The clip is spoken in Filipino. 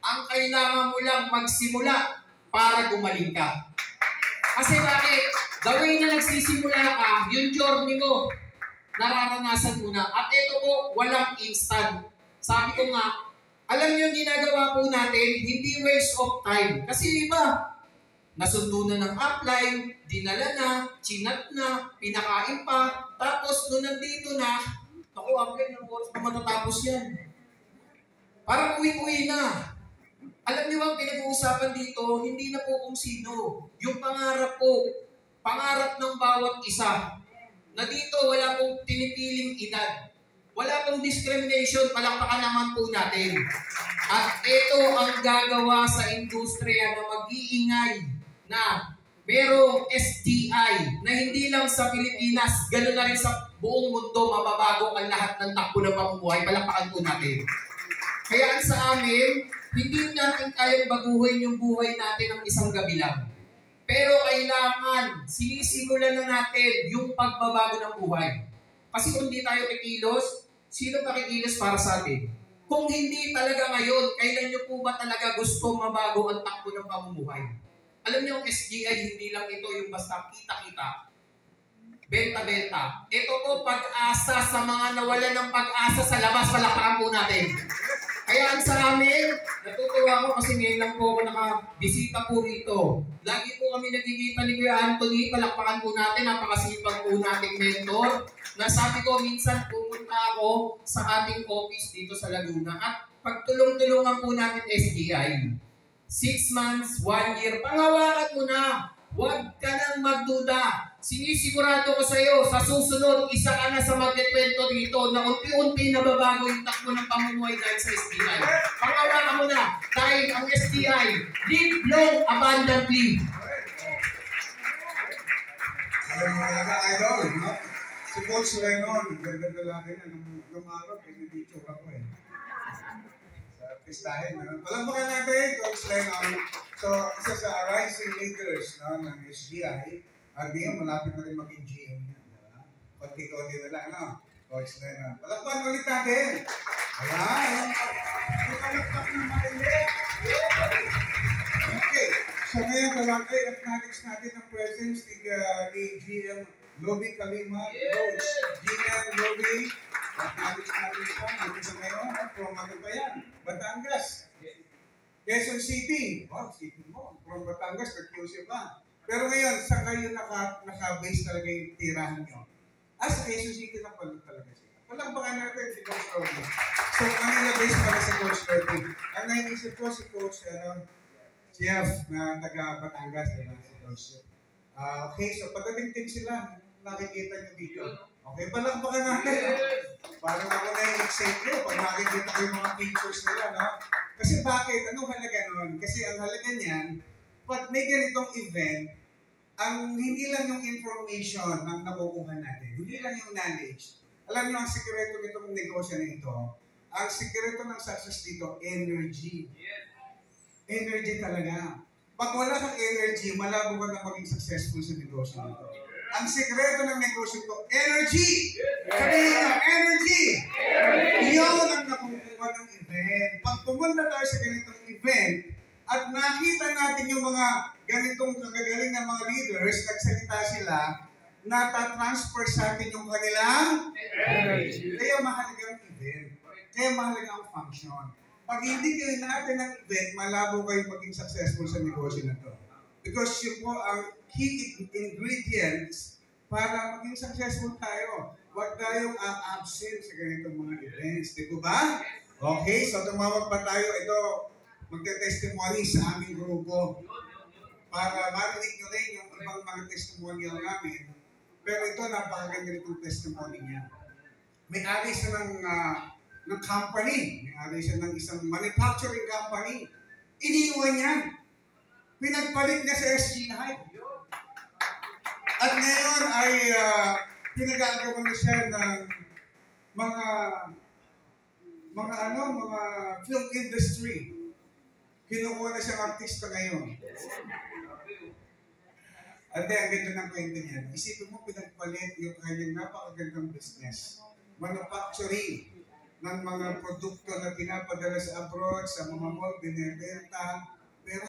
Ang kailangan mo lang magsimula para gumaling ka. Kasi bakit? The way na nagsisimula ka, yung journey mo, nararanasan mo na. At ito po, walang instant. Sabi ko nga, alam niyo yung ginagawa po natin, hindi waste of time. Kasi iba, nasundo na ng upline, dinala na, chinat na, pinakain pa, tapos nung nandito na, ako upline ng oras pa matatapos yan. Parang uwi-uwi na. Alam niyo ang pinag-uusapan dito, hindi na po kung sino. Yung pangarap po, pangarap ng bawat isa. Na dito wala pong pinipiling edad. Wala pong discrimination, palakpakan naman po natin. At ito ang gagawa sa industriya na mag-iingay na merong SDI na hindi lang sa Pilipinas, gano'n na rin sa buong mundo, mababago ang lahat ng takbo ng pamumuhay. Palakpakan po natin. Kaya sa amin, hindi natin kayang baguhin yung buhay natin ng isang gabi lang. Pero kailangan, sinisimulan na natin yung pagbabago ng buhay. Kasi kung hindi tayo kikilos, sino pa kikilos para sa atin? Kung hindi talaga ngayon, kailan nyo po ba talaga gusto mabago ang takbo ng pamumuhay? Alam niyo, ang SGI, hindi lang ito yung basta kita-kita. Benta-benta. Ito po pag-asa sa mga nawalan ng pag-asa sa labas. Palakpakan po natin. Kaya sa amin, natutuwa ko kasi ngayon lang po ako nakabisita po rito. Lagi po kami nagkikita ni Kuya Anthony, palakpakan po natin, napakasipag po nating mentor. Nasabi ko, minsan pumunta ako sa ating office dito sa Laguna at pagtulong-tulungan po natin SDI. 6 months, 1 year, pangawakan mo na. Huwag ka nang magduda. Sinisigurado ko sa iyo, sa susunod, isa ka na sa magkikwento dito na unti-unti nababago yung takbo ng pamumuhay dahil sa SDI. Pangawakan mo na, dahil ang SDI, live long abundantly. Alam mo talaga, idol, no? Si Coach Lennon, ganda lalaki na nung araw, pinipicture ako eh. Sa pistahin, walang baka natin, Coach Lennon. So, isa sa rising leaders no, ng SGI, at ngayon malapit na rin maging GM niya. Konti-konti na lang, no? Coach Lennon. Palakpan ulit natin. Ayan. Palakpak ng matindi. Okay. So ngayon, talakay, acknowledge natin ang presence ni GM Lobby Kalima. Coach GM Lobby. Acknowledge natin siya. Nandito sa ngayon. From ano ba yan? Batangas. Quezon City. Wow, city mo. From Batangas, nag-QC pa. Pero ngayon, sa kayo naka-base talaga yung tirahan nyo. Sa Quezon City na pala talaga siya. Walang baka natin si Coach Lobby. So, base pala si Coach Lobby. Ang naisip ko si Coach Jeff na taga-Batangas. Si Coach. Okay, so pagdating sila, nakikita nyo dito. Okay, palakpakan natin. Parang ako na-excite nyo pag nakikita ko yung mga pictures nila, no? Kasi bakit? Anong halaga nun? Kasi ang halaga niyan, pag may ganitong event, ang hindi lang yung information ang nakukuha natin, hindi lang yung knowledge. Alam niyo ang sikreto nitong negosyo na ito, ang sikreto ng success dito, energy. Energy talaga. Pag wala kang energy, malabo ka na maging successful sa negosyo nito. Ang sikreto ng negosyo ito, energy! Sabihin nyo, energy! Iyon ang nakukuha ng event. Pag pumunta tayo sa ganitong event, at nakita natin yung mga ganitong kagagaling ng mga leaders, nagsalita sila, natatransfer sa atin yung kanilang energy. Kaya mahalaga ang event. Kaya mahalaga ang function. Pag hindi kayo natin ng event, malabo kayo maging successful sa negosyo na ito. Because yun po ang key ingredients para maging successful tayo. Huwag tayong absent sa ganitong mga events. Di ba? Okay, so tumawag pa tayo. Ito, magte-testimony sa aming grupo para marinig nyo rin yung ibang mga testimonial namin. Pero ito, napakaganda itong testimony niya. May-ari siya ng company. May-ari siya ng isang manufacturing company. Iniwan niya. Pinagpalit niya sa SGI. At ngayon ay pinagagawa na siya ng mga film industry. Kinukuha na siyang artista ngayon. At ang ganda ng kwento niya. Isipin mo, pinagpalit yung kanyang napakagandang business. Manufacturing. ng mga produkto na pinapadala sa abroad, sa mga mall, binibenta. Pero